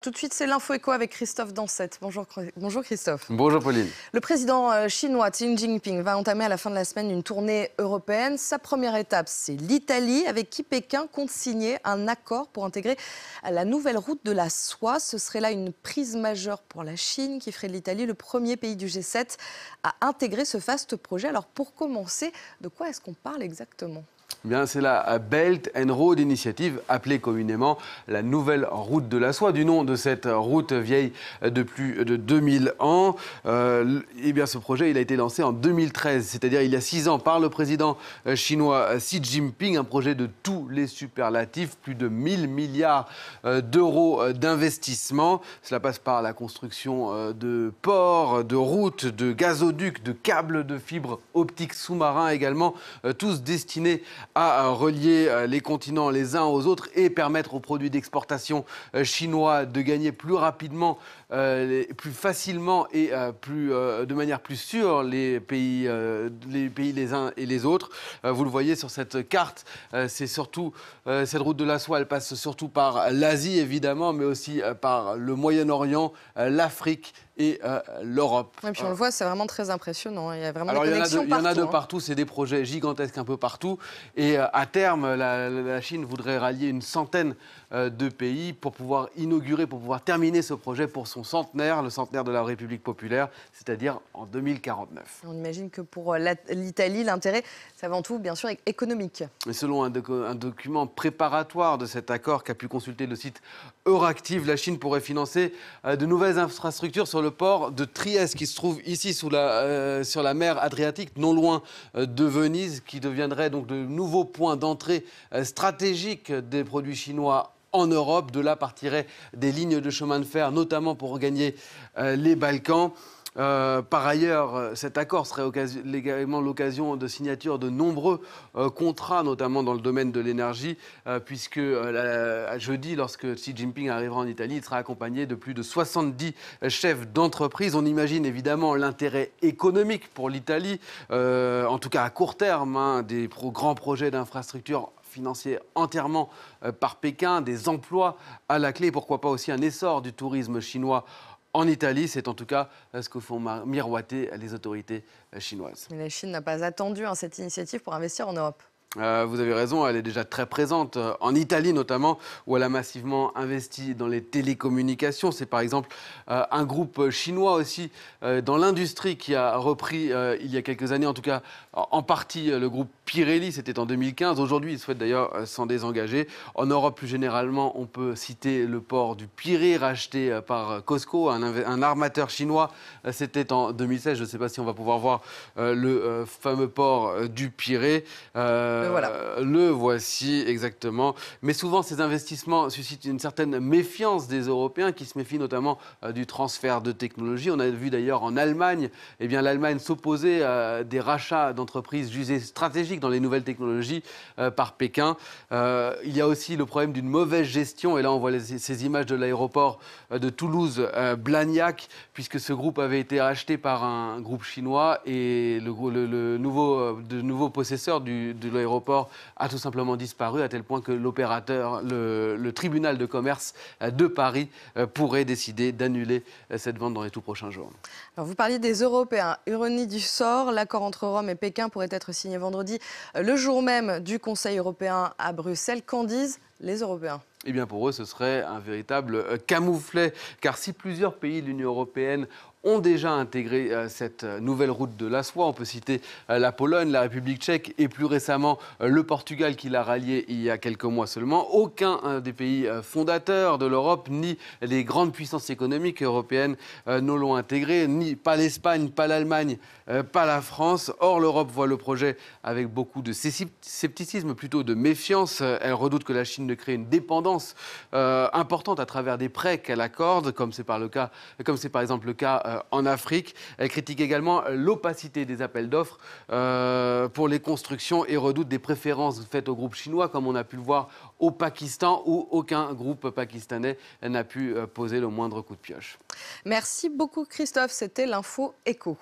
Tout de suite, c'est l'info éco avec Christophe Dansette. Bonjour Christophe. Bonjour Pauline. Le président chinois Xi Jinping va entamer à la fin de la semaine une tournée européenne. Sa première étape, c'est l'Italie, avec qui Pékin compte signer un accord pour intégrer la nouvelle route de la soie. Ce serait là une prise majeure pour la Chine, qui ferait de l'Italie le premier pays du G7 à intégrer ce vaste projet. Alors pour commencer, de quoi est-ce qu'on parle exactement ? Bien, c'est la Belt and Road Initiative, appelée communément la nouvelle route de la soie, du nom de cette route vieille de plus de 2000 ans. Eh bien, ce projet, il a été lancé en 2013, c'est-à-dire il y a 6 ans, par le président chinois Xi Jinping, un projet de tous les superlatifs, plus de 1000 milliards d'euros d'investissement. Cela passe par la construction de ports, de routes, de gazoducs, de câbles de fibres optiques sous-marins également, tous destinés à relier les continents les uns aux autres et permettre aux produits d'exportation chinois de gagner plus rapidement, plus facilement et de manière plus sûre les pays les uns et les autres. Vous le voyez sur cette carte, c'est surtout cette route de la soie, elle passe surtout par l'Asie évidemment, mais aussi par le Moyen-Orient, l'Afrique et l'Europe. Et puis on le voit, c'est vraiment très impressionnant. Il y a vraiment des connexions partout. Il y en a de partout, c'est des projets gigantesques un peu partout. Et à terme, la Chine voudrait rallier une centaine de pays pour pouvoir inaugurer, pour pouvoir terminer ce projet pour son centenaire, le centenaire de la République populaire, c'est-à-dire en 2049. On imagine que pour l'Italie, l'intérêt, c'est avant tout, bien sûr, économique. Et selon un document préparatoire de cet accord qu'a pu consulter le site Euractiv, la Chine pourrait financer de nouvelles infrastructures sur le port de Trieste, qui se trouve ici sur la mer Adriatique, non loin de Venise, qui deviendrait donc de nouveaux points d'entrée stratégiques des produits chinois en Europe. De là partiraient des lignes de chemin de fer, notamment pour gagner les Balkans. Par ailleurs, cet accord serait également l'occasion de signature de nombreux contrats, notamment dans le domaine de l'énergie, puisque jeudi, lorsque Xi Jinping arrivera en Italie, il sera accompagné de plus de 70 chefs d'entreprise. On imagine évidemment l'intérêt économique pour l'Italie, en tout cas à court terme, des grands projets d'infrastructures financiers entièrement par Pékin, des emplois à la clé, pourquoi pas aussi un essor du tourisme chinois en Italie. C'est en tout cas ce que font miroiter les autorités chinoises. Mais la Chine n'a pas attendu cette initiative pour investir en Europe. Vous avez raison, elle est déjà très présente en Italie notamment, où elle a massivement investi dans les télécommunications. C'est par exemple un groupe chinois aussi dans l'industrie qui a repris il y a quelques années, en tout cas en partie, le groupe Pirelli, c'était en 2015. Aujourd'hui, il souhaite d'ailleurs s'en désengager. En Europe, plus généralement, on peut citer le port du Pirée, racheté par Cosco, un armateur chinois. C'était en 2016. Je ne sais pas si on va pouvoir voir le fameux port du Pirée. Le voici, exactement. Mais souvent, ces investissements suscitent une certaine méfiance des Européens qui se méfient notamment du transfert de technologie. On a vu d'ailleurs en Allemagne, l'Allemagne s'opposait à des rachats d'entreprises jugées stratégiques dans les nouvelles technologies par Pékin. Il y a aussi le problème d'une mauvaise gestion. Et là, on voit ces images de l'aéroport de Toulouse-Blagnac, puisque ce groupe avait été racheté par un groupe chinois et le nouveau possesseur de l'aéroport a tout simplement disparu, à tel point que l'opérateur, le tribunal de commerce de Paris, pourrait décider d'annuler cette vente dans les tout prochains jours. Alors vous parliez des Européens. Ironie du sort, l'accord entre Rome et Pékin pourrait être signé vendredi, le jour même du Conseil européen à Bruxelles. Qu'en disent les Européens ? Eh bien pour eux, ce serait un véritable camouflet, car si plusieurs pays de l'Union européenne ont déjà intégré cette nouvelle route de la soie. On peut citer la Pologne, la République tchèque et plus récemment le Portugal qui l'a rallié il y a quelques mois seulement. Aucun des pays fondateurs de l'Europe, ni les grandes puissances économiques européennes ne l'ont intégré, pas l'Espagne, pas l'Allemagne, pas la France. Or, l'Europe voit le projet avec beaucoup de scepticisme, plutôt de méfiance. Elle redoute que la Chine ne crée une dépendance importante à travers des prêts qu'elle accorde, comme c'est par exemple le cas en Afrique. Elle critique également l'opacité des appels d'offres pour les constructions et redoute des préférences faites au groupe chinois, comme on a pu le voir au Pakistan, où aucun groupe pakistanais n'a pu poser le moindre coup de pioche. Merci beaucoup Christophe, c'était l'info éco.